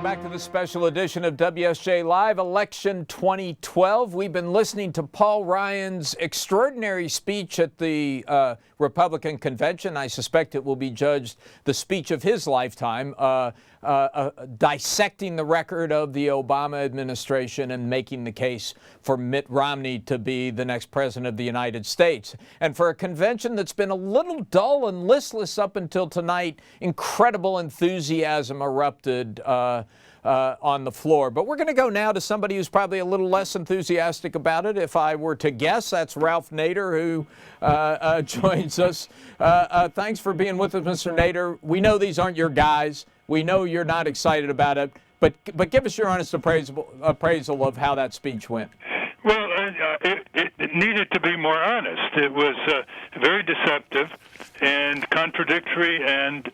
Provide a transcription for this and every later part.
Welcome back to this special edition of WSJ Live, Election 2012. We've been listening to Paul Ryan's extraordinary speech at the Republican Convention. I suspect it will be judged the speech of his lifetime, dissecting the record of the Obama administration and making the case for Mitt Romney to be the next president of the United States. And for a convention that's been a little dull and listless up until tonight, incredible enthusiasm erupted on the floor. But we're going to go now to somebody who's probably a little less enthusiastic about it. If I were to guess, that's Ralph Nader, who joins us. Thanks for being with us, Mr. Nader. We know these aren't your guys. We know you're not excited about it, but give us your honest appraisal of how that speech went. Well, it needed to be more honest. It was very deceptive and contradictory and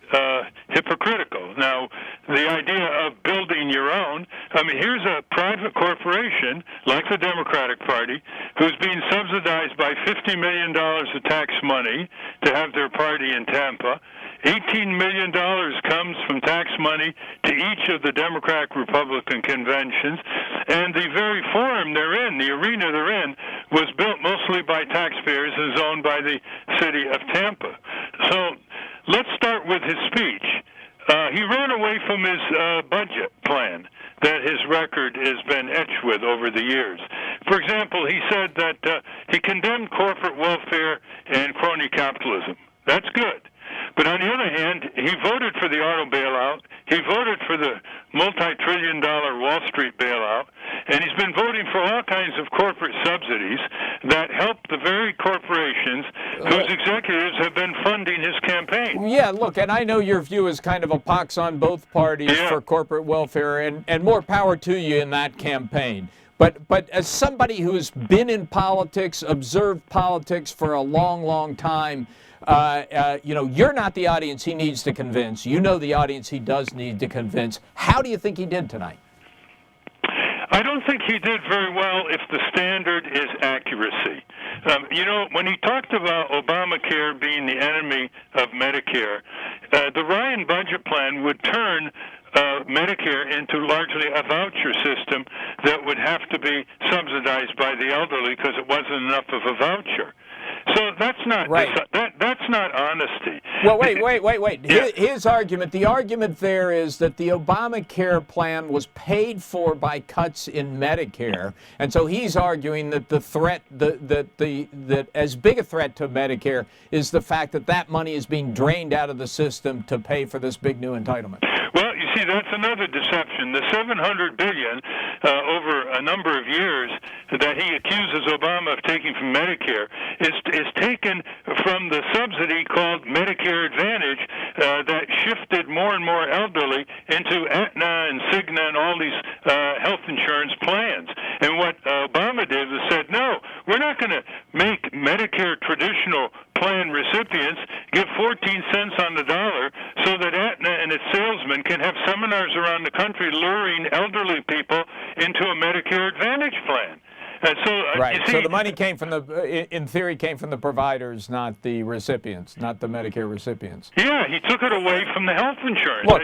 hypocritical. Now, the idea of building your own, I mean, here's a private corporation like the Democratic Party who's being subsidized by $50 million of tax money to have their party in Tampa. $18 million comes from tax money to each of the Democratic-Republican conventions, and the very forum they're in, the arena they're in, was built mostly by taxpayers and is owned by the city of Tampa. So let's start with his speech. He ran away from his budget plan that his record has been etched with over the years. For example, he said that he condemned corporate welfare and crony capitalism. That's good. But on the other hand, he voted for the auto bailout, he voted for the multi-trillion-dollar Wall Street bailout, and he's been voting for all kinds of corporate subsidies that help the very corporations whose executives have been funding his campaign. Yeah, look, and I know your view is kind of a pox on both parties for corporate welfare, and more power to you in that campaign. But as somebody who has been in politics, observed politics for a long, long time, you know, you're not the audience he needs to convince. You know the audience he does need to convince. How do you think he did tonight? I don't think he did very well if the standard is accuracy. You know, when he talked about Obamacare being the enemy of Medicare, the Ryan budget plan would turn Medicare into largely a voucher system that would have to be subsidized by the elderly because it wasn't enough of a voucher. So that's not right. That's not honesty. Well, wait. Yeah. His argument, the argument there is that the Obamacare plan was paid for by cuts in Medicare, and so he's arguing that the threat, that as big a threat to Medicare is the fact that that money is being drained out of the system to pay for this big new entitlement. Well, you see, that's another deception. The $700 billion over a number of years that he accuses Obama of taking from Medicare is taken from the subsidy called Medicare Advantage that shifted more and more elderly into Aetna and Cigna and all these health insurance plans. And what Obama did was said, no, we're not going to make Medicare traditional plan recipients give 14 cents on the dollar so that Aetna and its salesmen can have seminars around the country luring elderly people into a Medicare Advantage plan. Right. You see, so the money came from in theory, came from the providers, not the recipients, not the Medicare recipients. Yeah, he took it away from the health insurance. Look,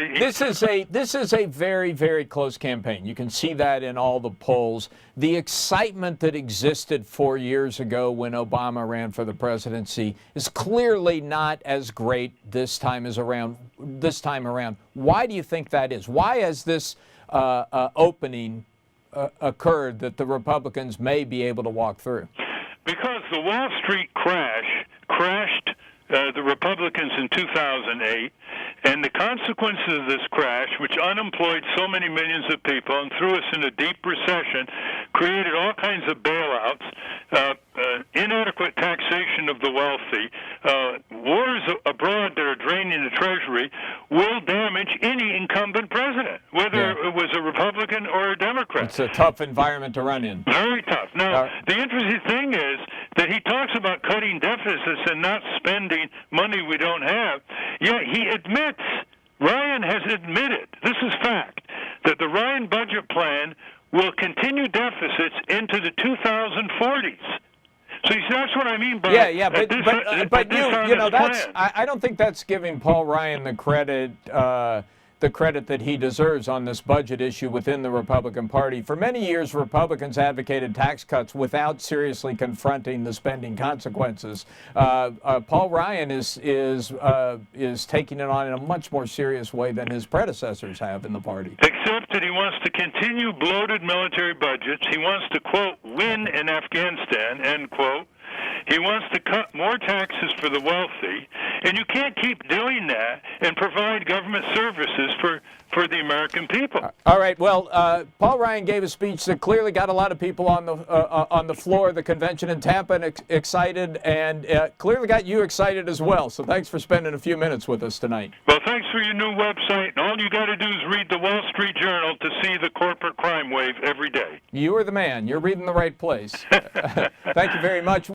this is a very, very close campaign. You can see that in all the polls. The excitement that existed 4 years ago when Obama ran for the presidency is clearly not as great this time around. Why do you think that is? Why has this opening occurred that the Republicans may be able to walk through? Because the Wall Street crashed the Republicans in 2008, and the consequences of this crash, which unemployed so many millions of people and threw us in a deep recession, created all kinds of bailouts, inadequate taxation of the wealthy, wars abroad that are draining the Treasury, will damage any incumbent president, whether it was a Republican or a Democrat. It's a tough environment to run in. Very tough. Now, the interesting thing is that he talks about cutting deficits and not spending money we don't have, yet he admits, Ryan has admitted, this is fact, that the Ryan budget plan will continue deficits into the 2040s. So that's what I mean by but you know, that's I don't think that's giving Paul Ryan the credit the credit that he deserves on this budget issue within the Republican Party. For many years, Republicans advocated tax cuts without seriously confronting the spending consequences. Paul Ryan is taking it on in a much more serious way than his predecessors have in the party. Except that he wants to continue bloated military budgets. He wants to, quote, win in Afghanistan, end quote. He wants to cut more taxes for the wealthy, and you can't keep doing that and provide government services for the American people. All right. Well, Paul Ryan gave a speech that clearly got a lot of people on the floor of the convention in Tampa and excited, and clearly got you excited as well. So thanks for spending a few minutes with us tonight. Well, thanks for your new website, and all you got to do is read the Wall Street Journal to see the corporate crime wave every day. You are the man. You're reading the right place. Thank you very much.